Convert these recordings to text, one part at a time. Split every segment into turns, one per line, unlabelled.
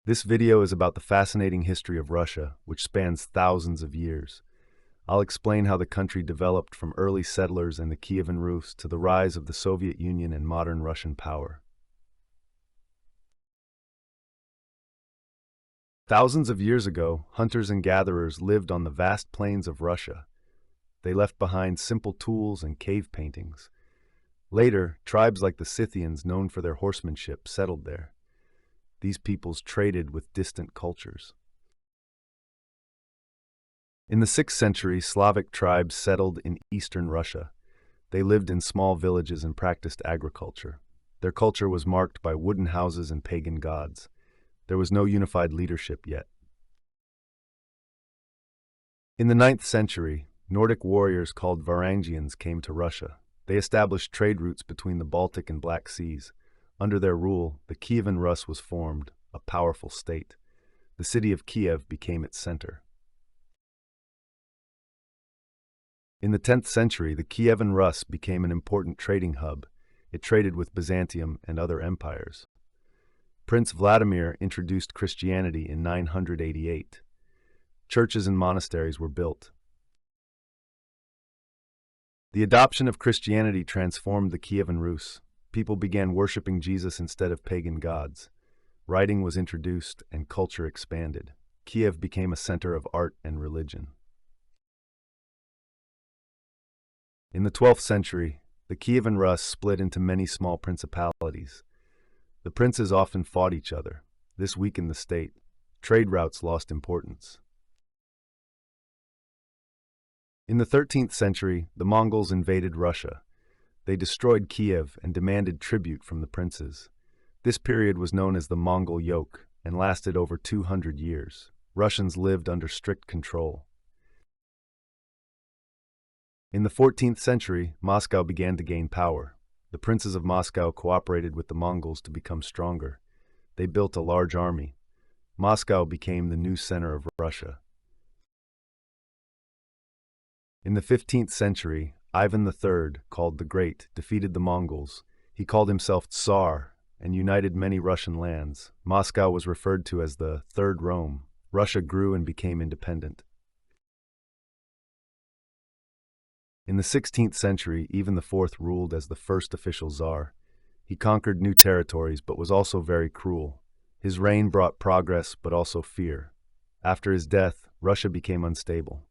This video is about the fascinating history of Russia, which spans thousands of years. I'll explain how the country developed from early settlers and the Kievan Rus to the rise of the Soviet Union and modern Russian power. Thousands of years ago, hunters and gatherers lived on the vast plains of Russia. They left behind simple tools and cave paintings. Later, tribes like the Scythians, known for their horsemanship, settled there. These peoples traded with distant cultures. In the 6th century, Slavic tribes settled in eastern Russia. They lived in small villages and practiced agriculture. Their culture was marked by wooden houses and pagan gods. There was no unified leadership yet. In the 9th century, Nordic warriors called Varangians came to Russia. They established trade routes between the Baltic and Black Seas. Under their rule, the Kievan Rus was formed, a powerful state. The city of Kiev became its center. In the 10th century, the Kievan Rus became an important trading hub. It traded with Byzantium and other empires. Prince Vladimir introduced Christianity in 988. Churches and monasteries were built. The adoption of Christianity transformed the Kievan Rus. People began worshipping Jesus instead of pagan gods. Writing was introduced and culture expanded. Kiev became a center of art and religion. In the 12th century, the Kievan Rus split into many small principalities. The princes often fought each other. This weakened the state. Trade routes lost importance. In the 13th century, the Mongols invaded Russia. They destroyed Kiev and demanded tribute from the princes. This period was known as the Mongol Yoke and lasted over 200 years. Russians lived under strict control. In the 14th century, Moscow began to gain power. The princes of Moscow cooperated with the Mongols to become stronger. They built a large army. Moscow became the new center of Russia. In the 15th century, Ivan III, called the Great, defeated the Mongols. He called himself Tsar and united many Russian lands. Moscow was referred to as the Third Rome. Russia grew and became independent. In the 16th century, Ivan IV ruled as the first official czar. He conquered new territories but was also very cruel. His reign brought progress but also fear. After his death, Russia became unstable.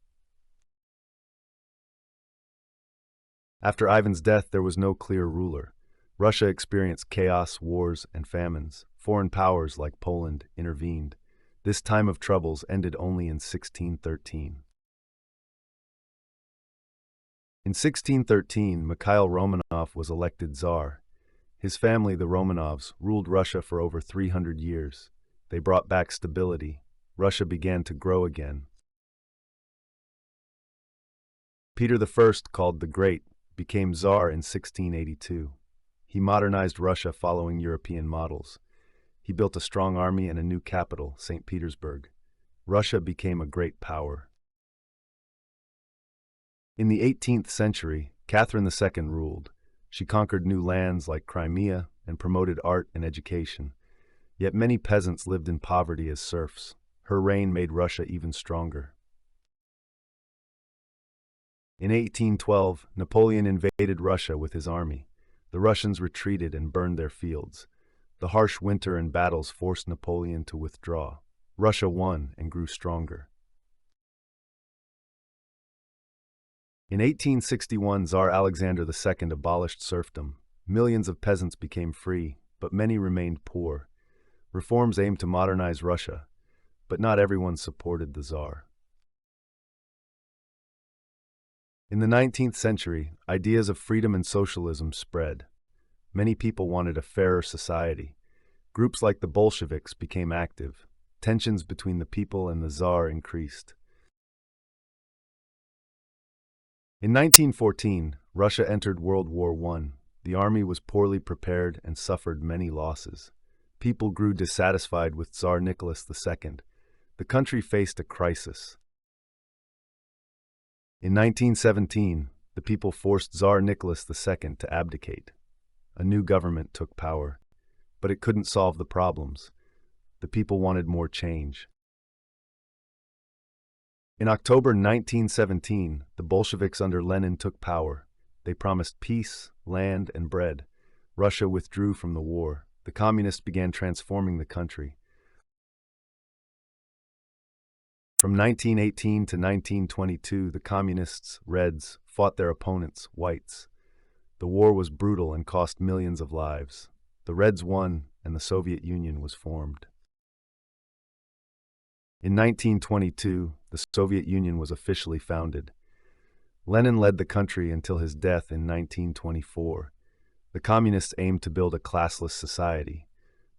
After Ivan's death, there was no clear ruler. Russia experienced chaos, wars, and famines. Foreign powers like Poland intervened. This time of troubles ended only in 1613. In 1613, Mikhail Romanov was elected Tsar. His family, the Romanovs, ruled Russia for over 300 years. They brought back stability. Russia began to grow again. Peter I, called the Great, became Tsar in 1682. He modernized Russia following European models. He built a strong army and a new capital, St. Petersburg. Russia became a great power. In the 18th century, Catherine II ruled. She conquered new lands like Crimea and promoted art and education. Yet many peasants lived in poverty as serfs. Her reign made Russia even stronger. In 1812, Napoleon invaded Russia with his army. The Russians retreated and burned their fields. The harsh winter and battles forced Napoleon to withdraw. Russia won and grew stronger. In 1861, Tsar Alexander II abolished serfdom. Millions of peasants became free, but many remained poor. Reforms aimed to modernize Russia, but not everyone supported the Tsar. In the 19th century, ideas of freedom and socialism spread. Many people wanted a fairer society. Groups like the Bolsheviks became active. Tensions between the people and the Tsar increased. In 1914, Russia entered World War I. The army was poorly prepared and suffered many losses. People grew dissatisfied with Tsar Nicholas II. The country faced a crisis. In 1917, the people forced Tsar Nicholas II to abdicate. A new government took power, but it couldn't solve the problems. The people wanted more change. In October 1917, the Bolsheviks under Lenin took power. They promised peace, land, and bread. Russia withdrew from the war. The communists began transforming the country. From 1918 to 1922, the communists, Reds, fought their opponents, Whites. The war was brutal and cost millions of lives. The Reds won, and the Soviet Union was formed. In 1922, the Soviet Union was officially founded. Lenin led the country until his death in 1924. The communists aimed to build a classless society,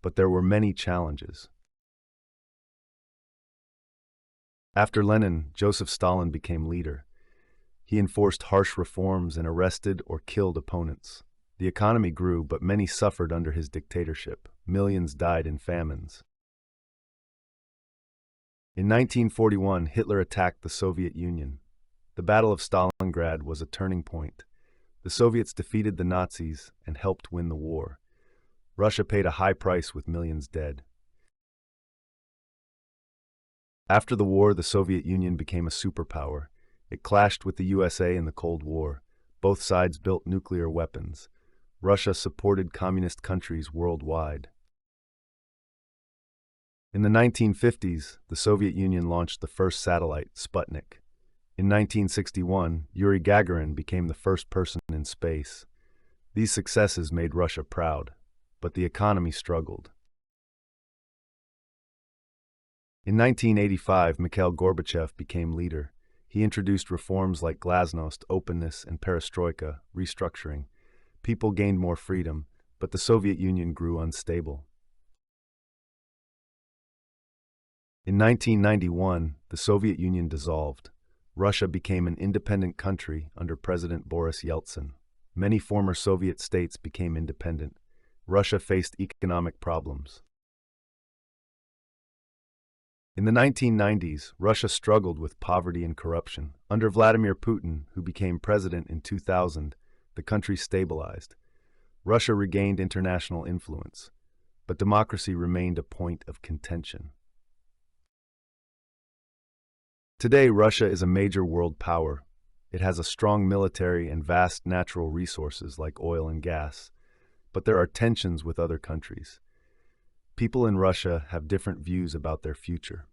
but there were many challenges. After Lenin, Joseph Stalin became leader. He enforced harsh reforms and arrested or killed opponents. The economy grew, but many suffered under his dictatorship. Millions died in famines. In 1941, Hitler attacked the Soviet Union. The Battle of Stalingrad was a turning point. The Soviets defeated the Nazis and helped win the war. Russia paid a high price with millions dead. After the war, the Soviet Union became a superpower. It clashed with the USA in the Cold War. Both sides built nuclear weapons. Russia supported communist countries worldwide. In the 1950s, the Soviet Union launched the first satellite, Sputnik. In 1961, Yuri Gagarin became the first person in space. These successes made Russia proud, but the economy struggled. In 1985, Mikhail Gorbachev became leader. He introduced reforms like glasnost, openness, and perestroika, restructuring. People gained more freedom, but the Soviet Union grew unstable. In 1991, the Soviet Union dissolved. Russia became an independent country under President Boris Yeltsin. Many former Soviet states became independent. Russia faced economic problems. In the 1990s, Russia struggled with poverty and corruption. Under Vladimir Putin, who became president in 2000, the country stabilized. Russia regained international influence, but democracy remained a point of contention. Today, Russia is a major world power. It has a strong military and vast natural resources like oil and gas, but there are tensions with other countries. People in Russia have different views about their future.